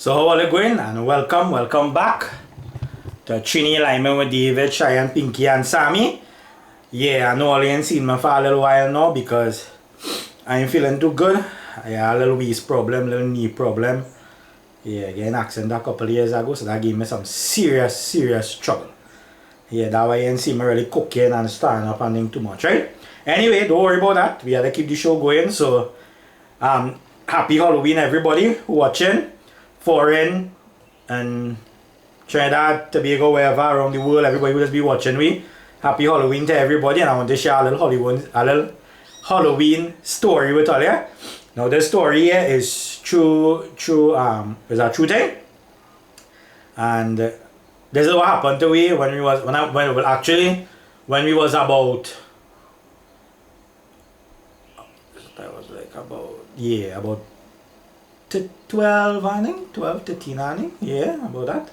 So how are you going? And welcome back to Trini Lyman with David, Cheyenne, Pinky and Sammy. Yeah, I know all you ain't seen me for a little while now because I ain't feeling too good. I had a little waist problem, little knee problem. Yeah, I got an accident a couple of years ago, so that gave me some serious trouble. Yeah, that why you ain't see me really cooking and starting up and thing too much, right? Anyway, don't worry about that. We had to keep the show going, so happy Halloween everybody who watching. Foreign and Trinidad, Tobago, wherever around the world, everybody will just be watching me. Happy Halloween to everybody, and I want to share a little Halloween story with all you. Now this story here is is a true thing, and this is what happened to me when we was when we was about. That was like about 12, I think, 12, 13, I think, yeah, about that.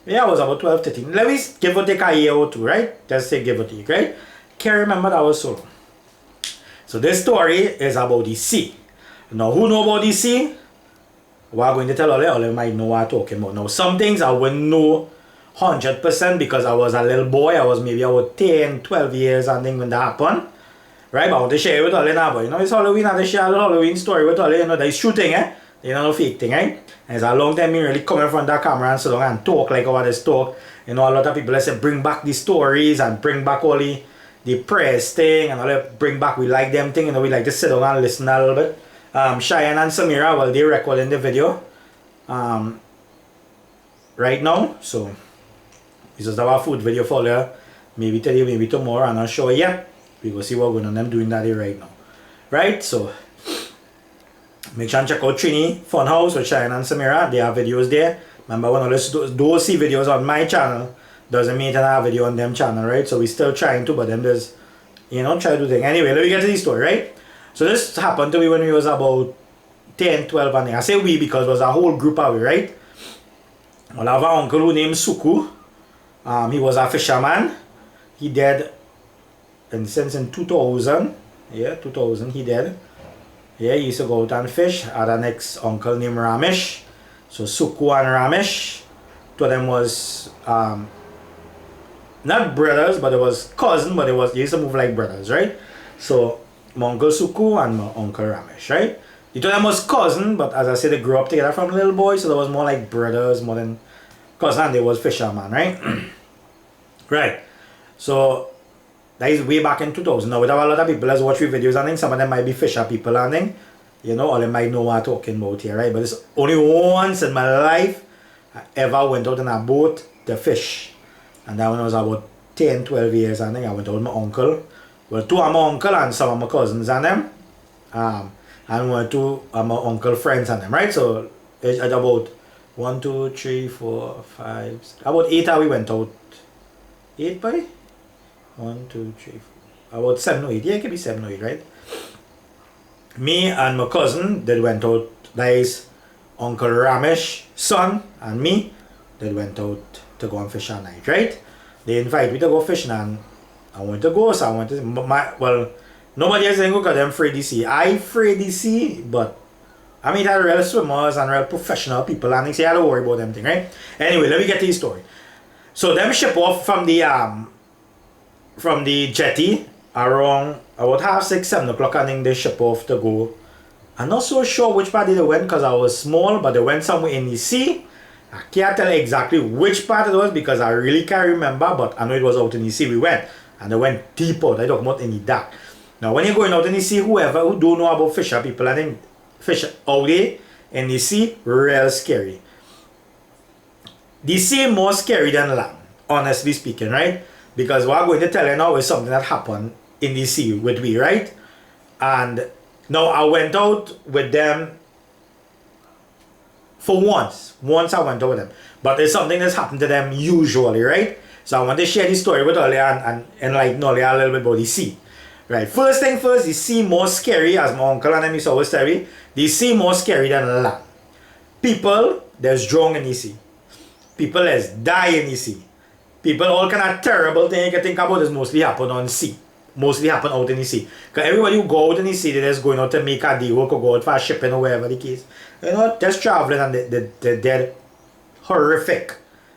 Yeah, I was about 12, 13. Let me give or take a year or two, right? Just say give or take, right? Can't remember that was so long. So this story is about the sea. Now, who know about the sea? We're going to tell all you might know what I'm talking about. Now, some things I wouldn't know 100% because I was a little boy. I was maybe about 10, 12 years, I think, when that happened. Right? But I want to share it with all you now, but you know, it's Halloween, and I share a little Halloween story with all you, know, that is shooting, eh? You know, no fake thing, right? And it's a long time me really come in front of the camera and so long and talk like how this talk. You know, a lot of people they say bring back the stories and bring back all the press thing and all that, bring back we like them thing, you know, we like to sit down and listen a little bit. Cheyenne and Samira, well, they recording the video right now, so this is our food video for you. Maybe today, maybe tomorrow, I'm not sure yet. We will see what going on them doing that here right now. Right? So make sure and check out Trini Funhouse with Cheyenne and Samira. They have videos there. Remember, when those see videos on my channel, doesn't mean that I have a video on them channel, right? So we're still trying to, but them there's, you know, try to do things. Anyway, let me get to the story, right? So this happened to me when we was about 10, 12 and I say we because it was a whole group of we, right? Well, I have an uncle who named Suku. He was a fisherman. He died since in 2000. Yeah, 2000 he died. Yeah, he used to go out and fish. I had an ex-uncle named Ramesh. So Suku and Ramesh, two of them was not brothers, but it was cousin, but they used to move like brothers, right? So my uncle Suku and my uncle Ramesh, right? The two of them was cousin, but as I said, they grew up together from little boys, so they was more like brothers more than cousin, and they was fisherman, right? Right. So that is way back in 2000. Now, we have a lot of people that watch my videos and things. Some of them might be fisher people and things. You know, or they might know what I'm talking about here, right? But it's only once in my life I ever went out in a boat to fish. And that when I was about 10, 12 years, I think I went out with my uncle. Well, two of my uncle and some of my cousins and them. And two of my uncle friends and them, right? So, at about 1, 2, 3, 4, 5, 6, about 8 we went out. 8 by? 1, 2, 3, 4. About 7 or 8. Yeah, it could be 7 or 8, right? Me and my cousin, they went out. That is Uncle Ramesh, son, and me. They went out to go and fish at night, right? They invited me to go fishing, and I wanted to go. So I wanted to. Well, nobody else didn't go because I'm afraid the sea. I afraid the sea, but I mean, there are real swimmers and real professional people, and they say I don't worry about them thing, right? Anyway, let me get to the story. So them ship off from the jetty around about 6:30, 7 o'clock. I think they ship off to go. I'm not so sure which part they went because I was small, but they went somewhere in the sea. I can't tell exactly which part it was because I really can't remember, but I know it was out in the sea we went. And they went deep out. I don't know in the dark. Now when you're going out in the sea, whoever who don't know about fisher people, I think fish out there in the sea, real scary. The sea more scary than land, honestly speaking, right? Because what I'm going to tell you now is something that happened in the sea with me, right? And now I went out with them for once. Once I went out with them. But it's something that's happened to them usually, right? So I want to share this story with all you and enlighten all you a little bit about the sea. Right, first thing first, the sea more scary, as my uncle and them used to always tell me, the sea more scary than land. People, there's drown in the sea. People, there's die in the sea. People, all kind of terrible things you can think about is mostly happen on sea. mostly happen out in the sea. Because everybody who go out in the sea, they're just going out to make a deal or go out for shipping or wherever the case. You know, just traveling and they're dead horrific.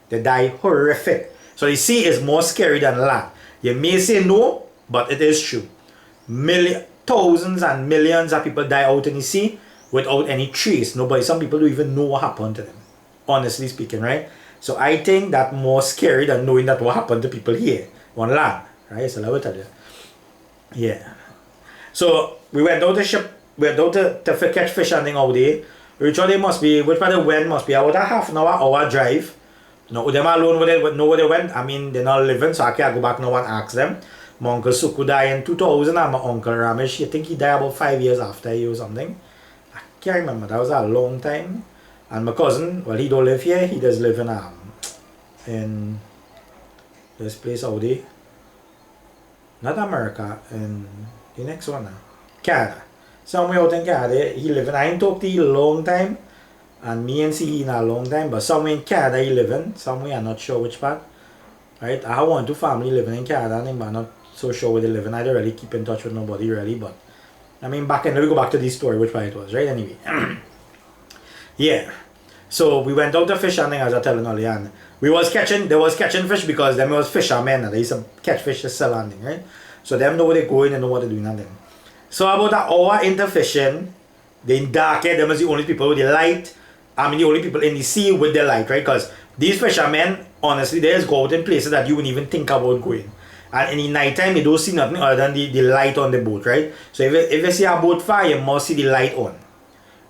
They die horrific. So the sea is more scary than land. You may say no, but it is true. Thousands and millions of people die out in the sea without any trace. Nobody, some people don't even know what happened to them. Honestly speaking, right? So I think that's more scary than knowing that what happened to people here on land, right? So let me tell you. Yeah. So we went out to ship, we went out to catch fish and thing out there. Which one they must be, which part they went must be about a half an hour drive. No, them alone with know where they went. I mean, they're not living, so I can't go back now and ask them. My uncle Suku died in 2000 and my uncle Ramesh, I think he died about 5 years after you or something. I can't remember, that was a long time. And my cousin, well, he don't live here, he does live in this place out there. Not America, in the next one now. Canada. Somewhere out in Canada, he live in, I ain't talked to him a long time. And me and see in a long time, but somewhere in Canada he live in, somewhere I'm not sure which part. Right? I have one two family living in Canada, but I'm not so sure where they live in. I don't really keep in touch with nobody really, but I mean let me go back to this story, which part it was, right? Anyway. Yeah. So we went out to fish hunting as I telling earlier, and they was catching fish because them was fishermen and they used to catch fish to sell hunting, right? So them know where they're going and know what they're doing and them. So about an hour into fishing, they dark them was the only people with the light. I mean the only people in the sea with the light, right? Because these fishermen, honestly, they just go out in places that you wouldn't even think about going. And in the night time, you don't see nothing other than the light on the boat, right? So if you see a boat fire, you must see the light on.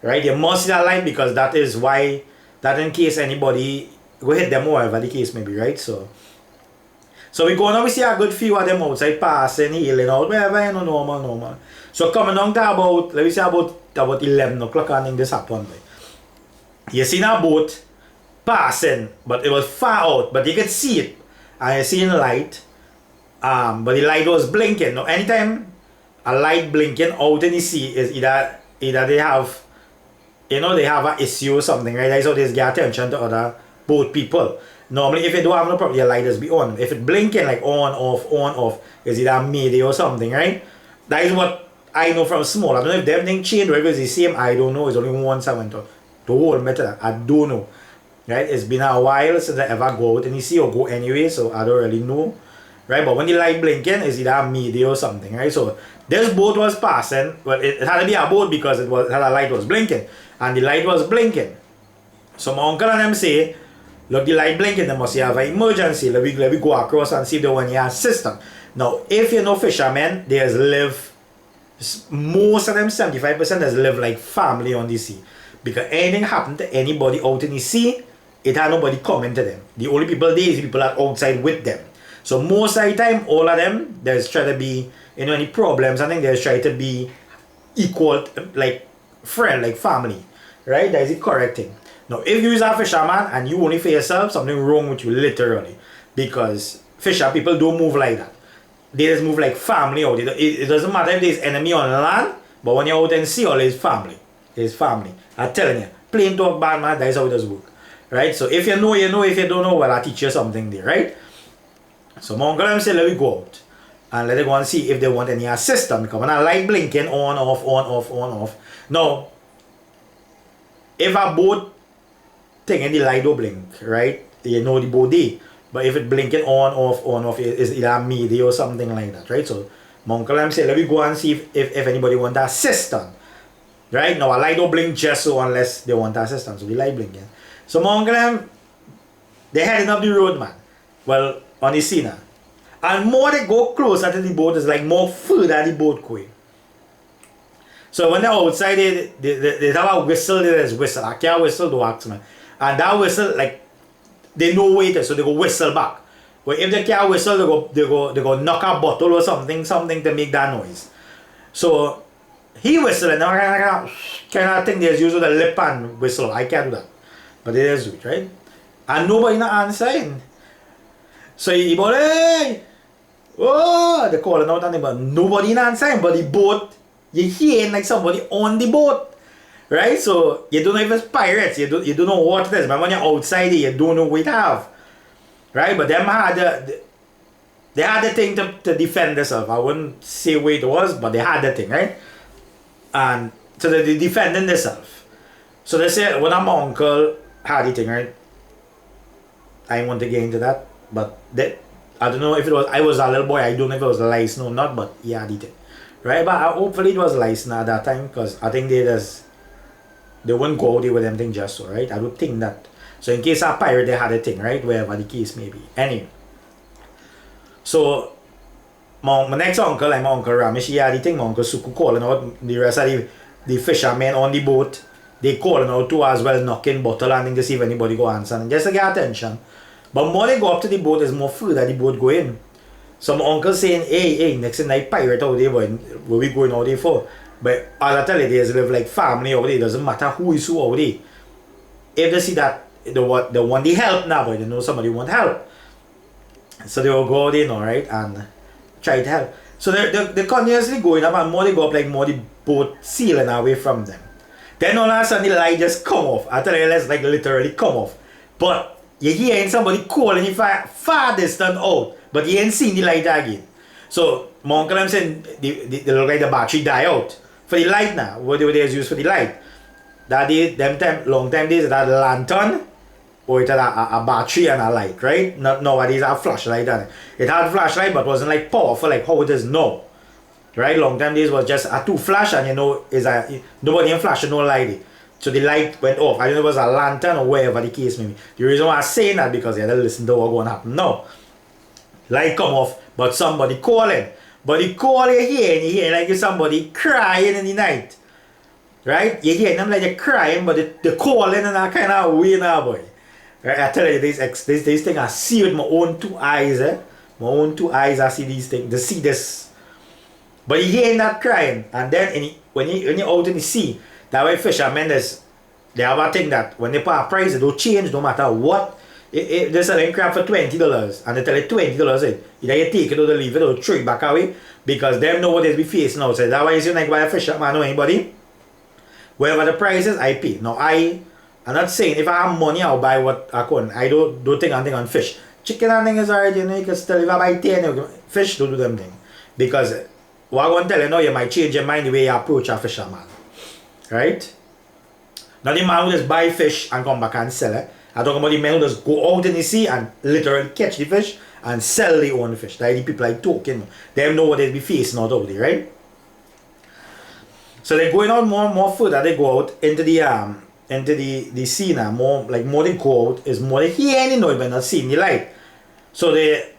Right? You must see that light because that is why, that in case anybody go hit them or whatever the case may be, right? So we go now, we see a good few of them outside passing, healing out, wherever, you know, normal. So coming down to about, let me say about 11 o'clock and this happened. Right? You see a boat passing, but it was far out, but you could see it. And you see the light, but the light was blinking. Now, anytime a light blinking out in the sea is either they have, you know, they have an issue or something, right? That's how they get attention to other boat people. Normally, if you don't have no problem, your light just be on. If it blinking like on, off, is either mayday or something, right? That is what I know from small. I don't know if everything changed or if it's the same. I don't know. It's only once I went to the whole method. I don't know. Right? It's been a while since I ever go out in the sea or go anyway, so I don't really know. Right? But when the light blinking, it's either mayday or something, right? So this boat was passing. Well, it had to be a boat because it had a light was blinking. And the light was blinking. So my uncle and them say, look, the light blinking, they must have an emergency. Let me go across and see if they want your assistance. Now, if you know fishermen, they live, most of them, 75%, just live like family on the sea. Because anything happen to anybody out in the sea, it had nobody coming to them. The only people there is the people that are outside with them. So most of the time, all of them, there's try to be, you know, any problems, I think there's try to be equal, like friend, like family. Right? That is the correct thing. Now, if you is a fisherman and you only for yourself, something wrong with you, literally. Because fisher people don't move like that. They just move like family out. It doesn't matter if there's enemy on land, but when you're out in sea, all is family. It's family. I'm telling you. Plain talk bad man, that is how it does work. Right? So if you know, you know. If you don't know, well, I'll teach you something there, right? So my uncle and say, let me go out. And let me go and see if they want any assistance. Because when I light blinking, on, off. Now, if a boat thing and the light don't blink, right? You know the boat there. But if it blinking on, off, it's either mayday or something like that, right? So my uncle and say, let me go and see if anybody want assistance. Right? Now a light don't blink just so unless they want assistance. So the light blinking. So my uncle and they're heading up the road, man. Well, on the scene. And more they go closer to the boat, is like more further the boat going. So when they're outside, they have a whistle, there's whistle. I can't whistle, don't ask me. And that whistle, like, they know where it is, so they go whistle back. But if they can't whistle, they go knock a bottle or something to make that noise. So he whistling, I kind of think there's usually the lip and whistle. I can't do that. But they just do it, right? And nobody not answering. So he go, hey! Oh, they're calling out on him, but nobody not answering. But the boat, you hearing like somebody on the boat. Right? So you don't know if it's pirates, you don't know what it is. But when you're outside you don't know what it have. Right? But them had the they had the thing to defend themselves. I wouldn't say where it was, but they had the thing, right? And so they defending themselves. So they said when my uncle had the thing, right? I didn't want to get into that, but I don't know if it was, I was a little boy, I don't know if it was licensed or not, but he had it, right? But hopefully it was licensed at that time, because I think they wouldn't go out there with them thing just so, right? I would think that. So in case a pirate, they had a thing, right? Wherever the case may be. Anyway. So my next uncle, like my uncle Ramesh, he had the thing, my uncle Suku calling out the rest of the fishermen on the boat. They calling out too as well, knocking bottle and to see if anybody go answer and just to get attention. But more they go up to the boat, there's more further the boat go in. So my uncle saying, hey, next night pirate out there, boy, where we going out there for? But as I tell you, there's live like family out there, it doesn't matter who is who out there. If they see that they want the help now, boy, they know somebody want help. So they will go out there, you know, right, and try to help. So they're continuously going up, and more they go up, like more the boat sailing away from them. Then all of a sudden the light just come off. I tell you, let's like literally come off. But you hearing somebody calling you far distant out, but you ain't seen the light again. So my uncle, I'm saying, they look like the battery die out. For the light now, what they use for the light. That day, long time days, it had a lantern, or it had a battery and a light, right? Not nowadays a flashlight. It had flashlight, but wasn't like powerful like how it is now. Right? Long time days was just a two flash, and you know, nobody in flash no light. So the light went off. I don't know if it was a lantern or wherever the case may be. The reason why I'm saying that because you had to listen to what's going to happen now. Light come off, but somebody calling. But the call you hear like somebody crying in the night. Right? You hear them like they're crying, but they're calling in a kind of way now, boy. Right? I tell you, these things I see with my own two eyes, eh? My own two eyes, I see these things. They see this. But you hear that crying, and then when you're out in the sea, that way fishermen, they have a thing that when they put a price, they don't change no matter what. If they're selling crab for $20, and they tell you $20, either you take it or they leave it or throw it back away, because them know what they'll be facing outside. That way you like buy a fisherman or anybody. Whatever the price is, I pay. Now I'm not saying if I have money, I'll buy what I can. I don't think anything on fish. Chicken and things is alright, you know, you can still, if I buy 10, fish don't do them thing. Because what I'm going to tell you now, you might change your mind the way you approach a fisherman. Right? Not the man who just buy fish and come back and sell it. I'm talking about the men who just go out in the sea and literally catch the fish and sell their own fish. Like the people like talking. They know what they'll be facing out there, right? So they're going out more and more further. They go out into the sea now. More they go out is more they hear any noise but not seeing the light. So they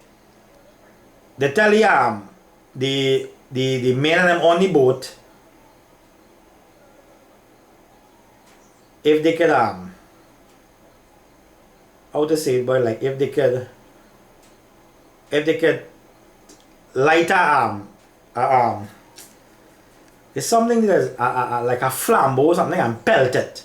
tell the men and them on the boat, if they could how to say it, but like if they could light it's something that's like a flambeau or something and pelt it.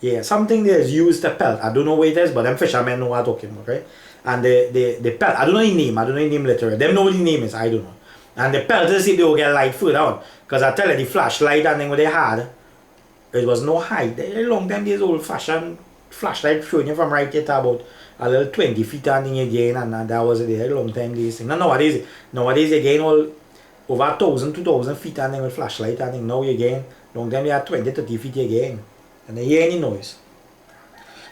Yeah, something that is used to pelt. I don't know what it is, but them fishermen know what I'm talking about, right? And they pelt. I don't know the name literally. Them know what the name is, I don't know. And they pelt to see if they will get light further on. Because I tell you, the flashlight and thing what they had, it was no height. They long time these old fashioned flashlight showing you from right here to about a little 20 feet and thing again, and that was a long time these things. Nowadays again all over 1,000, 2,000 feet and thing with flashlight and thing. Now again, long time they are 20, 30 feet again. And they hear any noise.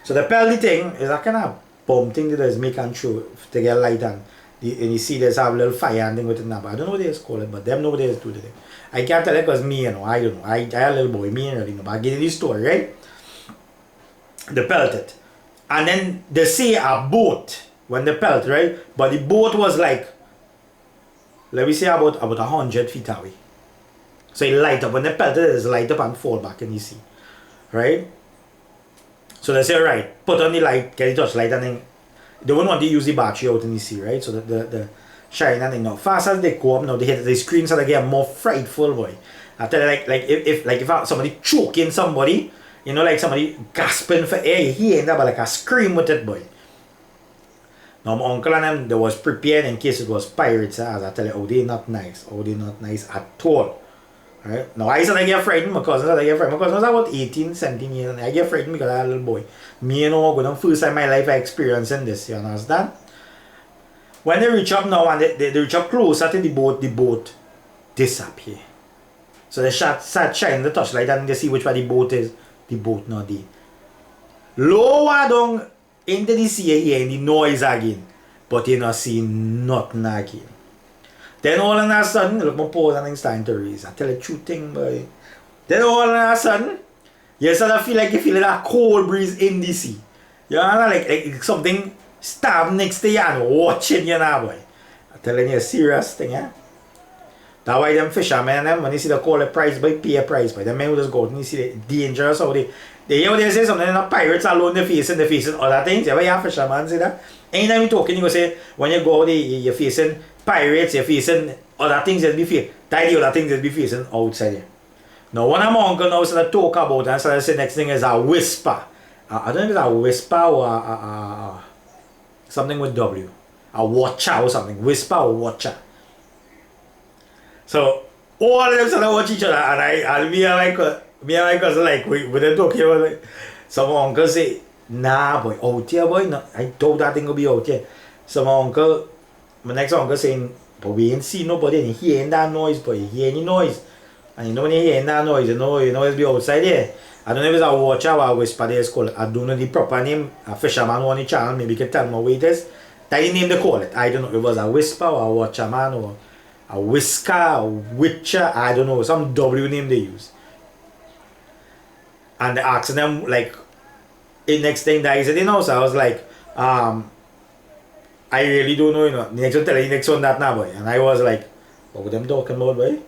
So the pelty thing is a kind of bomb thing that is make and show to get light and you see there's have a little fire and thing with it now. But I don't know what they call it, but them know what they do today. I can't tell it because me, you know, I don't know. I a little boy, me and know, but I give you this story, right? They pelt it. And then they see a boat when they pelt, right? But the boat was like, let me say about 100 feet away. So it light up. When they pelt it, it's light up and fall back in the sea. Right? So they say, right, put on the light, get the touchlight, and then they won't want to use the battery out in the sea, right? So the shine and thing. Now, fast as they go up, now they hit the screens and they get more frightful, boy. I tell you, like if somebody choking somebody, you know, like somebody gasping for air, he ain't that, but like a scream with it, boy. Now, my uncle and them, they was prepared in case it was pirates, as I tell you, oh, they not nice. Oh, they not nice at all. Right? Now I used to get frightened, my cousins I get frightened. My cousin was about 18, 17 years and I get frightened because I was a little boy. Me, you know, going on first time in my life I experiencing this, you understand? When they reach up now and they reach up closer to the boat disappear. So they start shining the torchlight and they see which way the boat is. The boat not there. Lower down into the sea here in the noise again. But you not see nothing again. Then all of a sudden, look, my pause and things starting to raise. I tell you the true thing, boy. Then all of a sudden, you sort of feel like you feel that cold breeze in the sea. You know, like something stab next to you and watching you now, boy. I'm telling you a serious thing, yeah? That's why them fishermen, them, when you see the call a price by pay a price, by them men who just go out and you see the dangerous how they hear what they say something, the pirates alone they facing other things. You ever hear fishermen say that? Anytime you talking, you go say, when you go out there, you're facing pirates, you're facing other things that be facing. That the other things that be facing outside here. Now, one of my uncle now started talk about and started say next thing is a whisper. I don't know if it's a whisper or something with W. A watcher or something. Whisper or watcher. So all of them started watch each other and me and my cousin like we them talking about like some uncle say, nah boy, out here boy, no, I doubt that thing will be out here. So my next uncle saying, but we ain't see nobody and he hearing that noise, but you hear any noise. And you know when you hearing that noise, you know it's be outside here. I don't know if it's a watcher or a whisper they call it. I don't know the proper name. A fisherman on the channel maybe can tell me what it is. That's the name they call it. I don't know if it was a whisper or a watcherman or a whisker, a witcher, I don't know, some W name they use. And they asking them like the next thing that he said, so I was like, I really don't know, The next one tell you the next one that now boy. And I was like, what were them talking about, boy?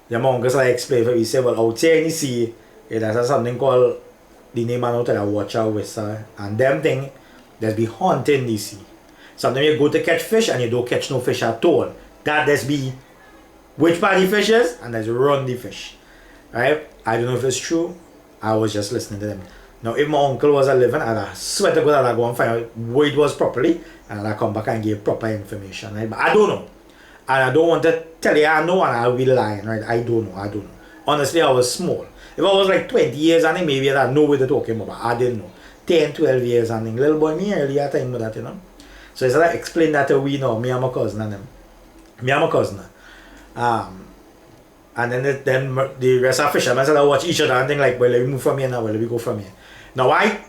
The monks like explain for me, he said, well out here in the sea, there's something called the name I know tell a watcher, whisper, and them thing there's be haunting the sea. Sometimes you go to catch fish and you don't catch no fish at all. That there's be which part the fish is and there's run the fish. Right? I don't know if it's true. I was just listening to them. Now if my uncle was living, I'd swear to God I'd go and find out what it was properly and I'd come back and give proper information. Right? But I don't know. And I don't want to tell you I know and I'll be lying, right? I don't know. Honestly, I was small. If I was like 20 years and maybe I'd know what they're talking about. I didn't know. 10, 12 years and little boy me earlier time with that, So I said I explain that to we know, me and my cousin and them. Me and my cousin. And then the rest of fishermen said I watch each other and think like, well, let me move from here now, well, let me go from here. Now I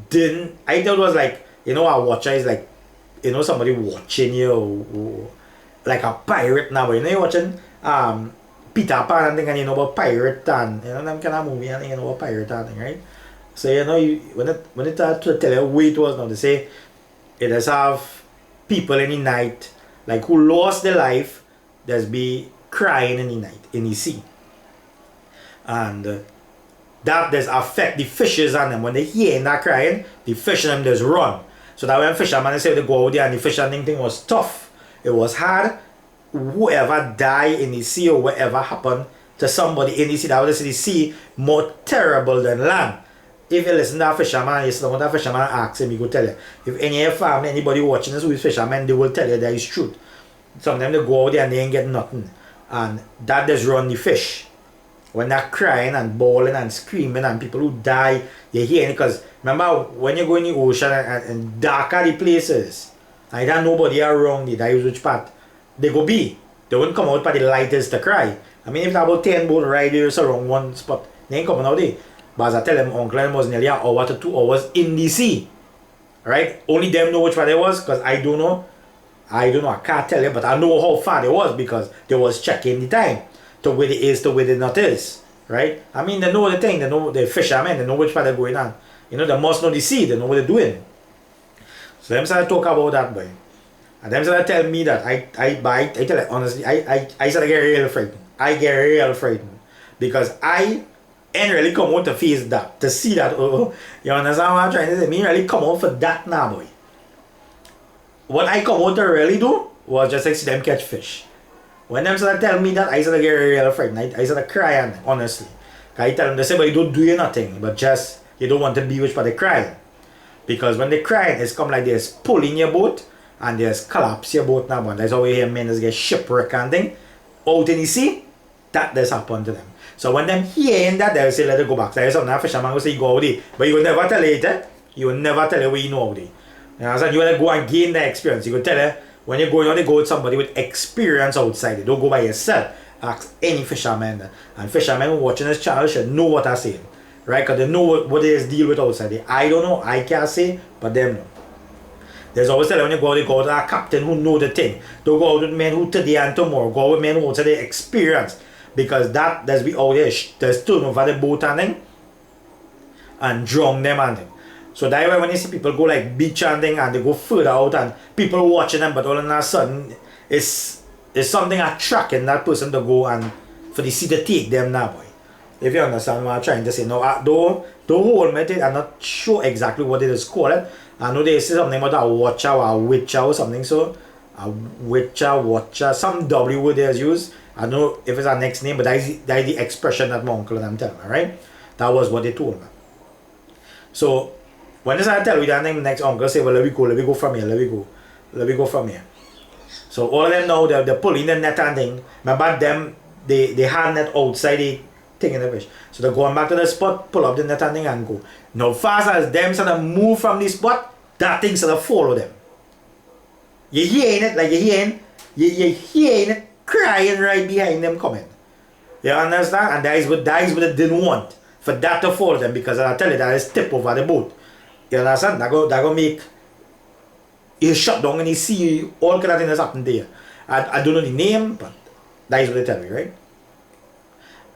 thought it was like, a watcher is like, somebody watching you or like a pirate now, but you're watching Peter Pan and thing and about pirate and them kind of movie and about pirate and thing, right? So when it start to tell you what it was now, they say it does have people in the night like who lost their life, there's be crying in the night in the sea. And that does affect the fishes on them. When they hear that crying, the fish in them just run. So that when fishermen say they go out there and the fishing thing was tough, it was hard. Whoever died in the sea or whatever happened to somebody in the sea, that was the sea more terrible than land. If you listen to a fisherman, you listen to what a fisherman asks him, he will tell you. If any of your family, anybody watching this who is fishermen, they will tell you that is truth. Sometimes they go out there and they ain't get nothing. And that does run the fish. When they're crying and bawling and screaming and people who die, you hear it. Because remember, when you go in the ocean and darker the places, and there's nobody around it, that is which part they go be. They won't come out by the lightest to cry. I mean, if there about 10 boat riders around one spot, they ain't coming out there. But as I tell them, uncle was nearly an hour to 2 hours in the sea. Right? Only them know which part it was, because I don't know. I can't tell you, but I know how far it was because they was checking the time to where it is to where it not is. Right? I mean, they know the thing, they know the fishermen, they know which part they're going on. They must know the sea, they know what they're doing. So them started talk about that, boy. And them started tell me that I tell you honestly, I started get real frightened. I get real frightened. Because I ain't really come out to face that, to see that. You understand what I'm trying to say? Me really come out for that now, boy. What I come out to really do was just like see them catch fish. When them started tell me that, I started get real frightened. I started crying, honestly. I tell them, they say, but you don't do nothing, but just, you don't want to be which part they crying. Because when they crying, it's come like there's pulling your boat, and there's collapse your boat now, but that's how we hear men just get shipwreck and thing. Out in the sea, that does happen to them. So when them hearing that, they'll say, let it go back. So there's something that fisherman will say, you go out there. But you will never tell you it, You will never tell you what you know out there. You understand? You want to go and gain the experience. You could tell her, when you want to go with somebody with experience outside. You don't go by yourself. Ask any fisherman. And fishermen watching this channel should know what I'm saying. Right? Because they know what they deal with outside. I don't know. I can't say, but them know. There's always tell when you go to a captain who know the thing. Don't go out with men who today and tomorrow. Go out with men who also the experience. Because there's be out there, there's turn over the boat and thing. And drown them and thing. So that's why when you see people go like beach and thing and they go further out and people watching them, but all of a sudden it's something attracting that person to go and for the sea to take them now, boy. If you understand what I'm trying to say. Now, don't hold me to it. I'm not sure exactly what it is called. I know they say something about a watcher or a witcher or something. So, a witcher, watcher, some W word they use. I don't know if it's our next name, but that is the expression that my uncle and I'm telling me, right? That was what they told me. So, when I tell you that name, next uncle say, well, let me go from here, let me go from here. So all of them now, they're pulling the net and thing. Remember them, they had net outside the thing in the fish. So they're going back to the spot, pull up the net and thing and go. Now fast as them sort of move from the spot, that thing sort of follow them. You hearing it, like you're hearing it crying right behind them coming. You understand? And that is what they didn't want. For that to follow them, because I tell you that is tip over the boat. You understand? That go make you shut down and you see all kind of things happen there. I don't know the name, but that is what they tell me, right?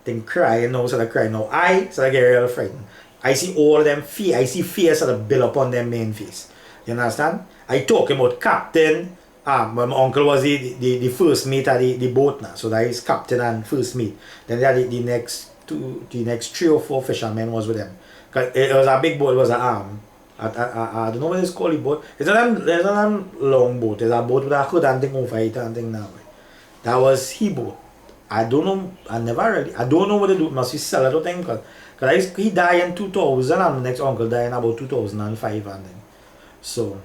They crying now, so they cry now. So I get real frightened. I see all of them fear. I see fear sort of build up on their main face. You understand? I talk about captain. My uncle was the first mate of the boat now. So that is captain and first mate. Then there the next 3 or 4 fishermen was with them. Cause it was a big boat, it was an I don't know what it's called, the boat. It's not a long boat. It's a boat with a hood and thing over it and thing now. That was his boat. I don't know. I don't know what they do. Must be sell it or thing. Because he died in 2000 and the next uncle died in about 2005 and then. So,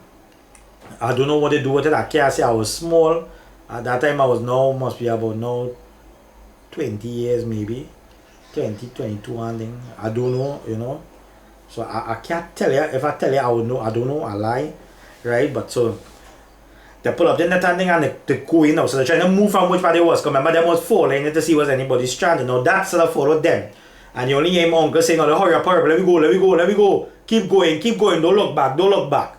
I don't know what they do with it. I can't say I was small. At that time I was must be about 20 years maybe. 20, 22 and thing. I don't know, you know. So I can't tell you. If I tell you, I would know. I don't know. I lie, right? But so they pull up the net and thing and they go in now. So they're trying to move from which part they was. Because remember, them was falling to see was anybody stranded. Now that sort of followed them. And you only hear my uncle saying, "No, hurry up, let me go. Keep going. Don't look back."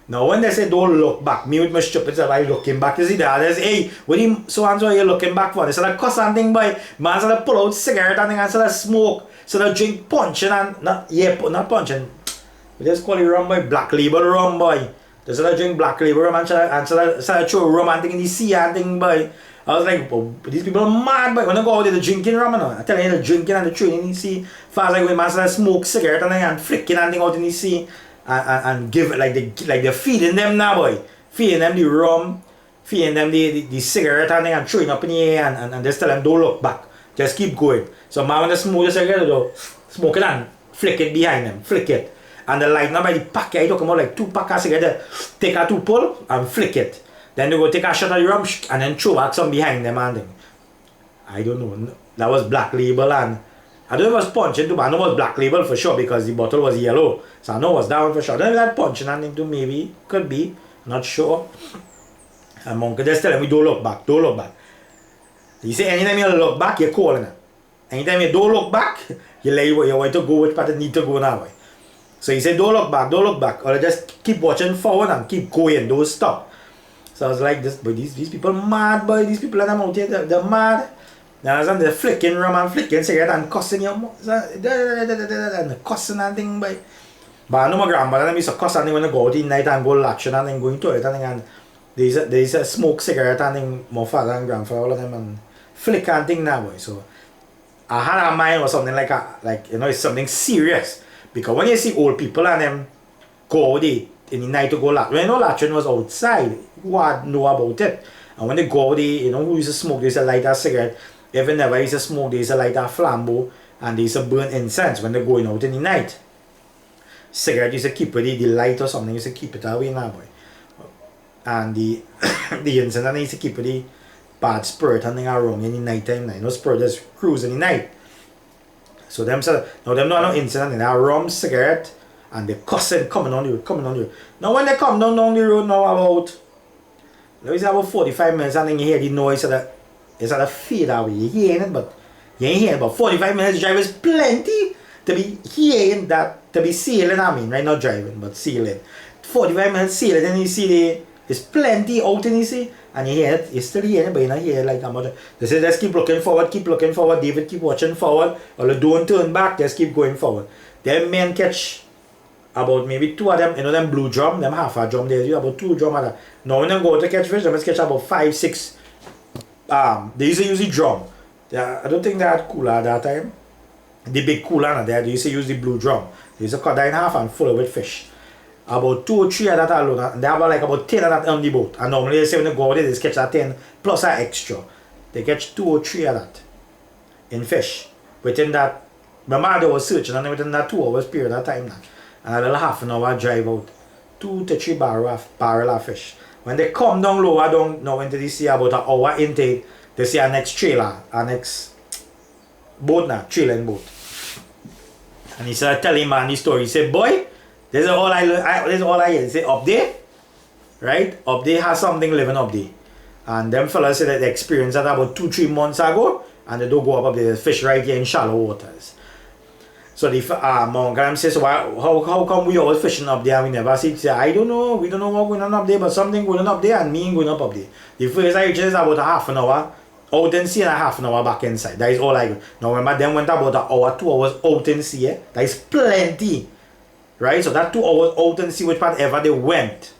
Now when they say don't look back, me with my stupid self, I looking back. You see that? They say, hey, what do you so and so are you looking back for? They sort of cuss and thing, boy. Man sort of pull out cigarette and thing and sort of smoke. Sort of drink punching and not punching. We just call it rum, boy. Black label rum, boy. They sort of drink black label rum and sort of throw rum and thing in the sea and thing, boy. I was like, oh, these people are mad, boy. When I go out there, they're drinking rum and all. I tell you, they're drinking and they're throwing in the sea. Fast like when man sort of smoke cigarette and flicking and thing out in the sea. And give it like they're feeding them now, boy. Feeding them the rum, feeding them the cigarette and throwing up in the air and just tell them don't look back. Just keep going. So man when they smoke the cigarette, they'll smoke it and flick it behind them. Flick it. And they light up by the packet, I talking about like 2 pack of cigarette, take a 2 pull and flick it. Then they go take a shot of the rum and then throw back some behind them and them. I don't know. That was Black Label and I don't know if it was punching too, but I know it was Black Label for sure because the bottle was yellow. So I know it was that one for sure. I don't know if that punching and thing too, maybe. Could be. Not sure. And my uncle just tell him, don't look back. He say anytime you look back, you're calling it. Anytime you don't look back, you want to go which part you need to go now. So he said, don't look back. Or just keep watching forward and keep going. Don't stop. So I was like, but these people mad, boy. These people that I'm out here, they're mad. They're flicking rum and flicking cigarette and cussing your mouth. And cussing and thing, boy. But I know my grandmother used to cuss and when they go out in night and go latching and then go into it and they used to smoke cigarette and thing, my father and grandfather, all of them and flick and thing now, boy. So I had a mind was something like it's something serious. Because when you see old people and them go out in the night to go latch, when latching was outside, who had know about it. And when they go out who used to smoke, they used to light a cigarette. If they never used to smoke, they used to light a flambeau and they used to burn incense when they're going out in the night. Cigarette used to keep it, the light or something used to keep it away now, boy. And the incense and they used to keep it, the bad spirit and thing around in the night time. No spirit just cruise in the night. So them don't know incense, they have rum, cigarette, and they cussing coming on the road. Now when they come down the road now about, let me say about 45 minutes, and then you hear the noise of the fade away. You hear it, but you ain't hearing about 45 minutes drive is plenty to be hearing that, to be sailing, I mean, right? Not driving, but sailing. 45 minutes sailing, and you see there's plenty out in you see, and you hear it, you still hear it, but you not hear it like how much. They say just keep looking forward, David keep watching forward, or don't turn back, just keep going forward. Them men catch about maybe 2 of them, you know them blue drum, them half a drum, there's about 2 drum of that. Now when they go to catch fish, they must catch about 5, 6, they used to use the drum. I don't think they had cooler at that time. The big cooler there, they used to use the blue drum. They used to cut that in half and fill it with fish. About 2 or 3 of that alone, and they have like about 10 of that on the boat. And normally they say when they go out there, they catch that 10 plus an extra. They catch 2 or 3 of that in fish. Within that, my mother was searching, and within that 2 hours period of time now. And a little half an hour drive out 2 to 3 barrel of fish. When they come down lower down now into the sea about an hour into, they see our next trailer, our next boat now, trailing boat. And he started telling man the story. He said, boy, this is all I hear. He said, up there, right? Up there has something living up there. And them fellas said that they experienced that about 2-3 months ago, and they don't go up there. There's fish right here in shallow waters. So the my uncle says, so how come we always fishing up there and we never see it? He said, I don't know, we don't know what's going on up there, but something going on up there and me ain't going up there. The first I reached is about a half an hour out in sea and a half an hour back inside. That is all I got. Now remember, them went about an hour, 2 hours out in sea. That is plenty. Right? So that 2 hours out in sea, which part ever they went,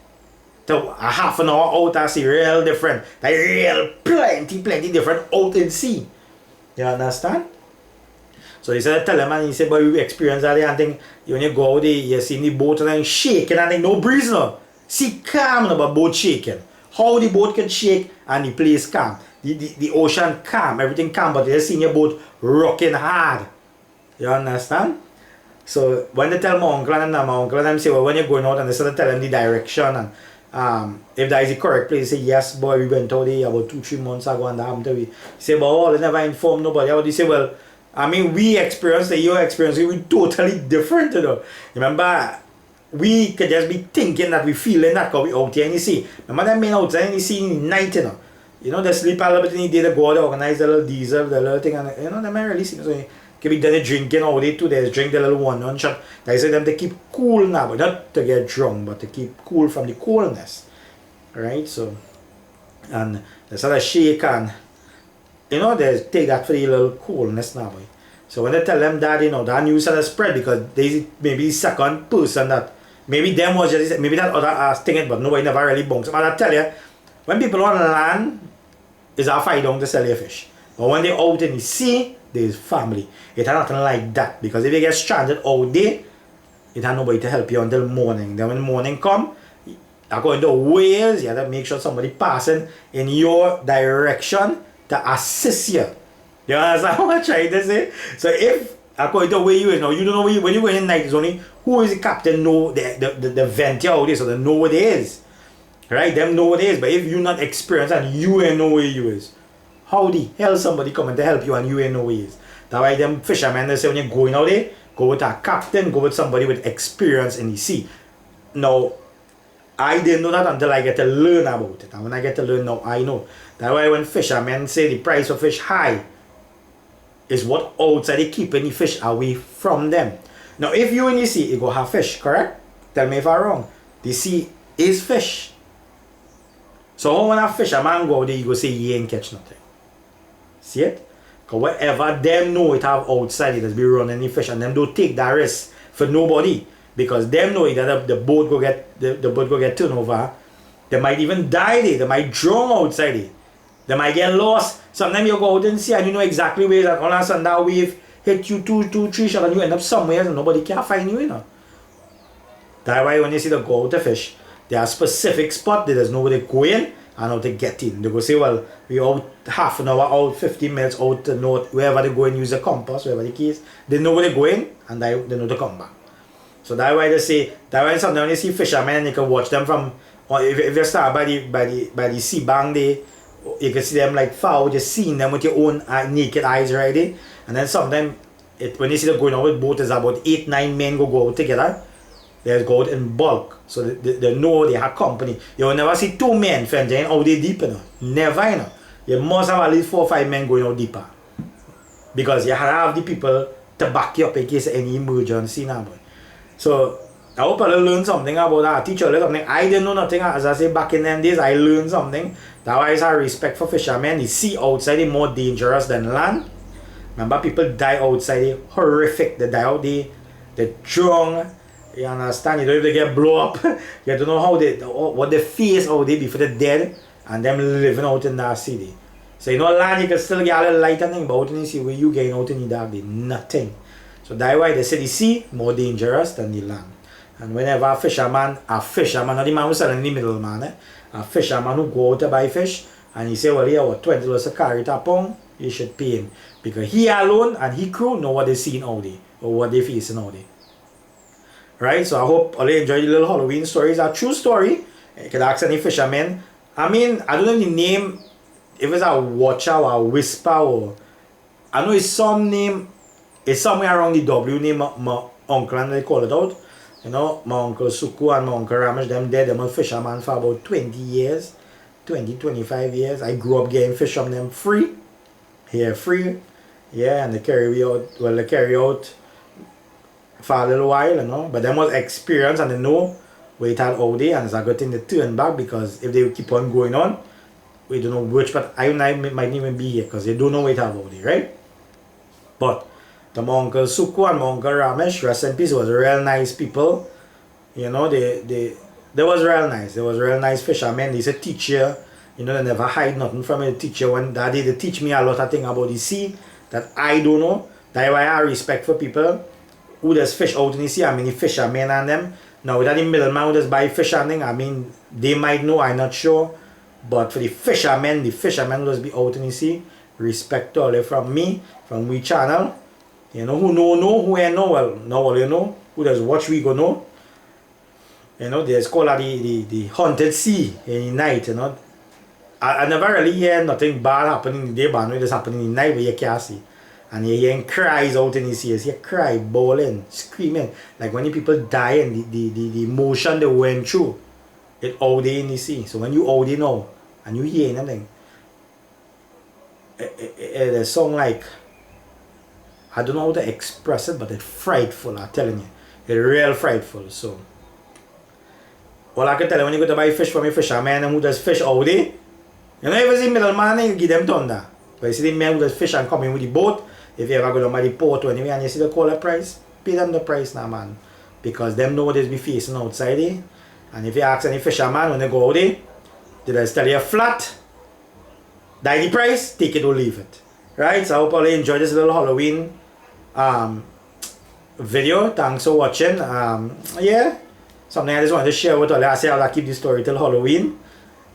to a half an hour out at sea, real different. That is real plenty different out in sea. You understand? So he said, tell him, and he said, but we experienced that and think when you go out there, you see the boat and then shaking and then no breeze no. See calm but boat shaking. How the boat can shake and the place calm. The ocean calm, everything calm, but you see your boat rocking hard. You understand? So when they tell my uncle and them say, well, when you're going out, and they start to tell them the direction and if that is the correct place, they say, yes, boy, we went out there about 2-3 months ago and that happened to me. Say, but oh, they never informed nobody. How would you say, well, I mean, we experienced it, your experience, we totally different, you know. Remember, we could just be thinking that we feeling that because we out here and you see. Remember that men outside and you see in the night, you know. You know, they sleep a little bit in the day, they go out, they organize the little diesel, the little thing, and you know, they might really see. So you can be done drinking all day too, they drink the little one shot. They say them to keep cool now, but not to get drunk, but to keep cool from the coolness. Right? So, and they sort of shake and you know, they take that for the little coolness now. Boy. So when they tell them that, you know, that news has spread because they maybe the second person that, maybe them was just, maybe that other thing it, but nobody never really bounced. But I tell you, when people on land, it's a fight down to sell your fish. But when they're out in the sea, there's family. It's nothing like that because if you get stranded out there, it has nobody to help you until morning. Then when morning come, according to ways, you have to make sure somebody passing in your direction to assist you. You understand what I'm trying to say? So if according to where you is now, you don't know where you, when you go in night, it's only who is the captain know the vent out there, so they know what it is. Right? Them know what it is. But if you not experienced and you ain't know where you is, how the hell somebody coming to help you and you ain't know where you is? That's why them fishermen they say when you're going out there, go with a captain, go with somebody with experience in the sea. Now I didn't know that until I get to learn about it. And when I get to learn now, I know. That's why when fishermen say the price of fish high, is what outside they keeping the fish away from them. Now if you in the sea, you go have fish, correct? Tell me if I'm wrong. The sea is fish. So when a fisherman go out there, you go say he ain't catch nothing. See it? Because whatever them know it have outside, it has be running the fish and them don't take that risk for nobody. Because them know that the boat go get turned over. They might even die there. They might drown outside there. They might get lost. Sometimes you go out and see and you know exactly where that all of a sudden that wave hit you 2-3 shots and you end up somewhere and nobody can find you, you know. That's why when you see them go out to fish, there are specific spots that there's nowhere to go in and how to get in. They go say, well, we out half an hour, out 15 minutes out to north, wherever they go and use a compass, wherever the case. They know where they go in and they know to come back. So that's why they say, that's why sometimes when you see fishermen and you can watch them from, or if you start by the sea bank there, you can see them like far, just seeing them with your own naked eyes already. And then sometimes when you see them going out with boat, it's about 8-9 men go out together. They go out in bulk. So they know they have company. You will never see 2 men venturing out there deep, you know. Never, you know. You must have at least 4 or 5 men going out deeper. Because you have the people to back you up in case of any emergency now. So I hope I learn something about that. Teach you a little something. I didn't know nothing. As I say, back in them days, I learned something. That's why I have respect for fishermen. The sea outside is more dangerous than land. Remember, people die outside. They horrific. They die out there. They drunk. You understand? You don't even get blow up. You don't know how what they face out there before they're dead. And them living out in that city. So you know, land, you can still get a little light and thing, but out in the sea, where you getting out in the dark, they nothing. So that's why they say the sea more dangerous than the land. And whenever a fisherman, not the man who's selling the middleman, a fisherman who go out to buy fish, and he say, well, here, what, $20 a carry a pound, you should pay him. Because he alone and he crew know what they seeing out there, or what they facing out there. Right, so I hope all you enjoy the little Halloween stories. A true story. You can ask any fishermen. I mean, I don't know the name, if it's a watcher or a whisper, or I know it's some name, it's somewhere around the W name, my uncle and they call it out. You know, my uncle Suku and my uncle Ramesh, them dead, them a fisherman for about 20 years, 25 years. I grew up getting fish from them free. Here, free. Yeah, and they carry me out, well, they carry out for a little while, you know. But them was experience and they know where it had all day, and it's a good thing to turn back, because if they keep on going on, we don't know which, but I might even be here because they don't know where it had all day, right? But the my uncle Suku and my uncle Ramesh, rest in peace, was real nice people. You know, they was real nice. They was real nice fishermen. They used to teach you. You know, they never hide nothing from a teacher. When that day, they teach me a lot of things about the sea that I don't know. That's why I have respect for people who does fish out in the sea. I mean, the fishermen and them. Now, without the middleman who does buy fish and thing, I mean, they might know, I'm not sure. But for the fishermen who does be out in the sea, respect all from me, from we channel. You know, who know, who ain't know, well, know all you know. Who does watch, we go know. You know, there's called the haunted sea in the night, you know. I never really hear nothing bad happening in the day, but I know it's happening in the night where you can't see. And you hear cries out in the sea. You hear cry, bawling, screaming. Like when the people die and the emotion they went through, it out there in the sea. So when you out there now, and you hear anything, it sound like, I don't know how to express it, but it's frightful, I'm telling you. It's real frightful. So all I can tell you, when you go to buy fish from a fisherman who does fish out there, you know, if you see middleman, you give them thunder. But you see the men who does fish and come in with the boat, if you ever go down by the port or anyway and you see the call the price, pay them the price now, man. Because them know what they be facing outside there. And if you ask any fisherman when they go out there, they just tell you flat, die the price, take it or leave it. Right? So I hope all you enjoyed this little Halloween video. Thanks for watching. Yeah, something I just wanted to share with all you. I say I'll keep this story till Halloween.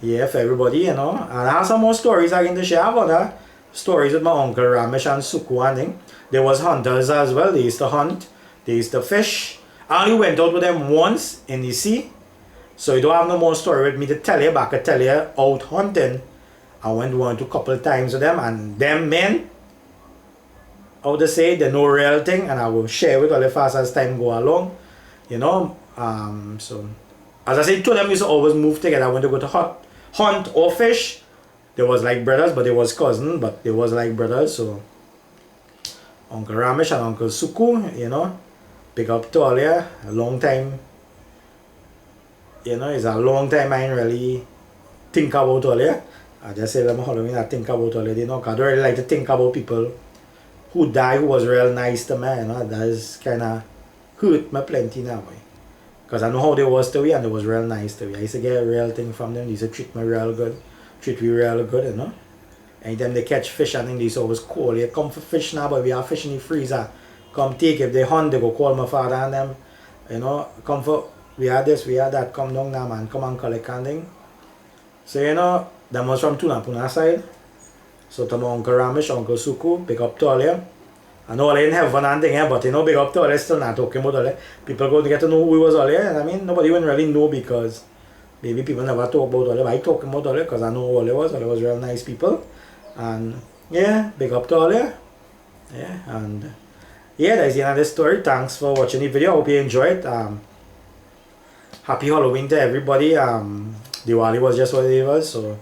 Yeah, for everybody, you know. And I have some more stories I can to share. I have other stories with my uncle Ramesh and Suku and thing. There was hunters as well. They used to hunt. They used to fish. I only went out with them once in the sea. So you don't have no more story with me to tell you, but I could tell you out hunting. I went one to a couple of times with them, and them men, how to say, they know real thing, and I will share with all the fast as time go along. You know, so as I said, two of them used to always move together when they go to hunt or fish. They was like brothers, but they was cousins, but they was like brothers. So Uncle Ramesh and Uncle Suku, you know, pick up to all you. A long time, you know, it's a long time I ain't really think about all you. I just say them Halloween, I think about all you, you know, 'cause I don't really like to think about people who died who was real nice to me, you know. That is kind of hurt me plenty now, boy. Because I know how they was to me and they was real nice to me. I used to get a real thing from them. They used to treat me real good. Treat me real good, you know. Anytime they catch fish, I think they used to always call you. Come for fish now, but we have fish in the freezer. Come take. If they hunt, they go call my father and them. You know, come for, we have this, we have that. Come down now, man. Come and collect and thing. So, you know, that was from Tunapuna side. So to my Uncle Ramesh, Uncle Suku, big up to all you. I know all you in heaven and thing, but you know, big up to all you, still not talking about all you. People go to get to know who we was all you, and I mean, nobody even really know because maybe people never talk about all you, but I talk about all you because I know all you was real nice people. And yeah, big up to all you. Yeah, and yeah, that's the end of the story. Thanks for watching the video. I hope you enjoyed. happy Halloween to everybody. Diwali was just what it was, so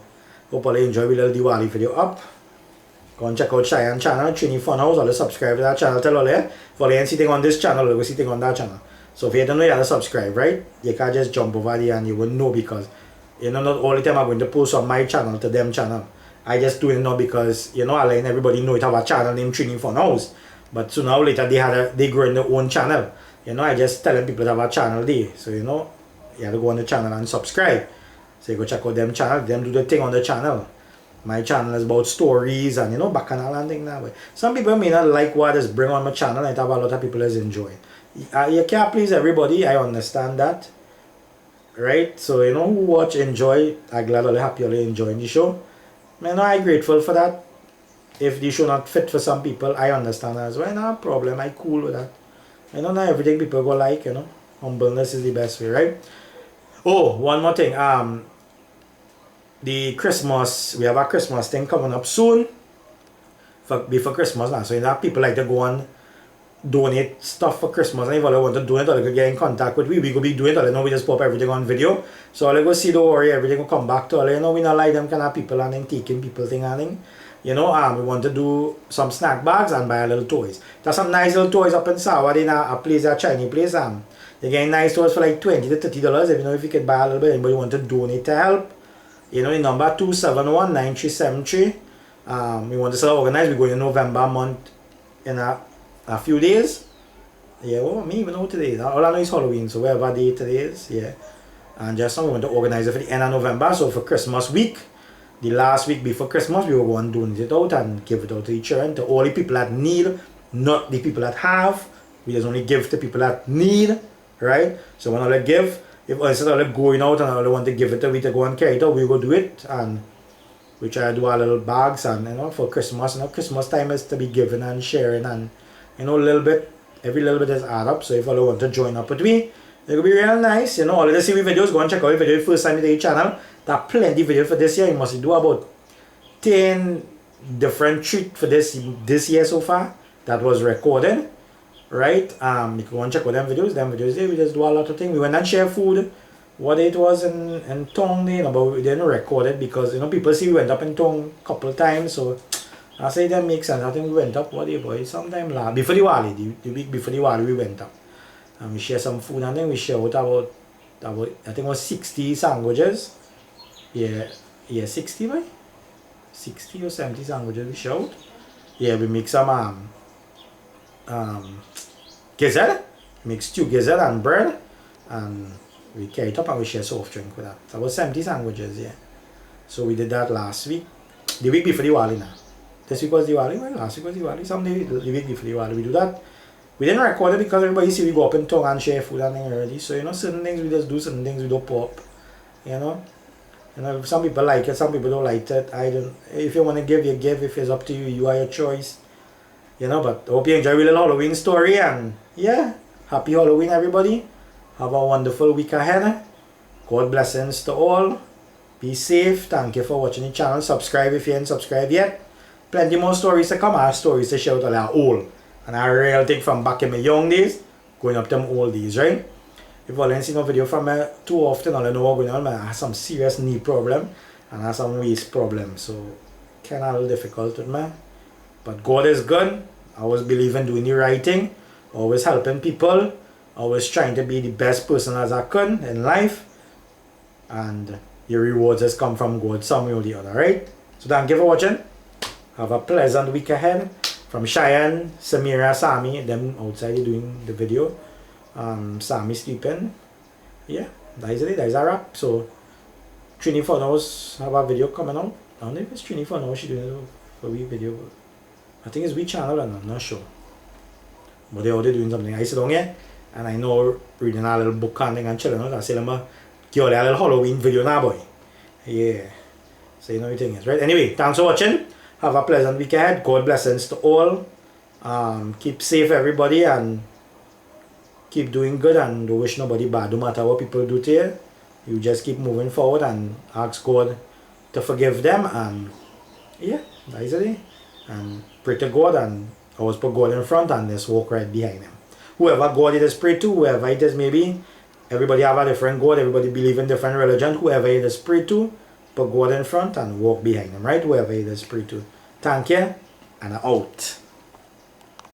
hope all you enjoy with little Diwali video up. Go and check out Cheyenne channel, Trini Funhouse, or subscribe to that channel. Tell all you, for you see thing on this channel, you see thing on that channel. So if you don't know you have to subscribe, right? You can't just jump over there and you won't know, because you know not all the time I'm going to post on my channel to them channel. I just do it now because you know I let everybody know it have a channel named Trini Funhouse. But sooner or later they grow in their own channel. You know, I just telling people to have a channel there. So you know, you have to go on the channel and subscribe. So you go check out them channel, them do the thing on the channel. My channel is about stories and you know bacchanal and things that way. Some people may not like what I just bring on my channel, and I have a lot of people is enjoying. You can't please everybody, I understand that. Right? So you know who watch, enjoy, I'm glad all happy all enjoying the show. Man, I'm grateful for that. If the show not fit for some people, I understand as well. No problem, I cool with that. You know, not everything people go like, you know. Humbleness is the best way, right? Oh, one more thing. The Christmas, we have a Christmas thing coming up soon. Before Christmas now. So you know people like to go and donate stuff for Christmas. And if all want to donate, or they could get in contact with we could be doing it. All you know, we just pop everything on video. So all you go see, don't worry, everything will come back to all you know. We not like them kind of people and then taking people thing and thing. You know, we want to do some snack bags and buy a little toys. There's some nice little toys up in Sawa in a place, a Chinese place. You're getting nice toys for like $20 to $30. If you know if you could buy a little bit, anybody want to donate to help. You know, the number 271-9373. We want to start organize. We're going in November month in a few days. Yeah, well, me even know today. All I know is Halloween, so whatever day today is, yeah. And just now we want to organize it for the end of November. So for Christmas week, the last week before Christmas, we will go and donate it out and give it out to the children, to all the people that need, not the people that have. We just only give to people that need, right? So when I give, if instead of going out and I want to give it to we to go and carry it out, we go do it, and we try to do our little bags, and you know for Christmas, you know Christmas time is to be giving and sharing, and you know a little bit, every little bit is add up. So if you want to join up with me, it will be real nice. You know, all of the see videos, go and check out the video first time to the channel. There are plenty of videos for this year. You must do about 10 different treats for this year so far that was recorded. Right? You can go and check out them videos. Them videos there, we just do a lot of things. We went and share food. What it was in Tong, you know, but we didn't record it because you know people see we went up in Tong a couple of times, so I say that makes sense. I think we went up sometime last before Diwali, the week before Diwali we went up. And we share some food, and then we share out about I think it was 60 sandwiches. Yeah, 60 right? 60 or 70 sandwiches we share out. Yeah, we make some gizzard, mix 2 gizzard and bread, and we carry it up and we share soft drink with that. So about 70 sandwiches, yeah. So we did that last week, the week before Diwali now. This week was Diwali, well, last week was Diwali, someday the week before Diwali we do that. We didn't record it because everybody see we go up in Tongue and share food and things early. So you know certain things we just do, certain things we don't pop. You know? Some people like it, some people don't like it. If you want to give, you give. If it's up to you, you are your choice. You know, but I hope you enjoy your little Halloween story, and yeah, happy Halloween everybody. Have a wonderful week ahead. God blessings to all. Be safe. Thank you for watching the channel. Subscribe if you ain't subscribed yet. Plenty more stories to come. I have stories to share with all old. And I real thing from back in my young days, going up to them old days, right? If you ain't seen no video from me too often, all I know what's going on, I have some serious knee problem and I have some waist problem. So kind of a little difficult with me. But God is good. I always believe in doing the right thing, always helping people, always trying to be the best person as I could in life. And your rewards has come from God some way or the other, right? So thank you for watching. Have a pleasant week ahead. From Cheyenne, Samira, Sami, them outside doing the video. Sami sleeping. Yeah, that is it. That is a wrap. So Trini Funhouse have a video coming out. I don't know if it's Trini Funhouse she doing a wee video. I think it's we channel and I'm not sure. But they're already doing something. I sit down here and I know reading a little book and chilling out. I say them give a little Halloween video now, boy. Yeah. So you know what the thing is, right? Anyway, thanks for watching. Have a pleasant week ahead. God blessings to all. Keep safe everybody and keep doing good and don't wish nobody bad. No matter what people do to you, you just keep moving forward and ask God to forgive them, and yeah, that is it. And pray to God and always put God in front and just walk right behind him. Whoever God it is pray to, whoever it is maybe, Everybody have a different God, everybody believe in different religion, whoever you just pray to, put God in front and walk behind him, right? Whoever you just pray to. Thank you, and I'm out.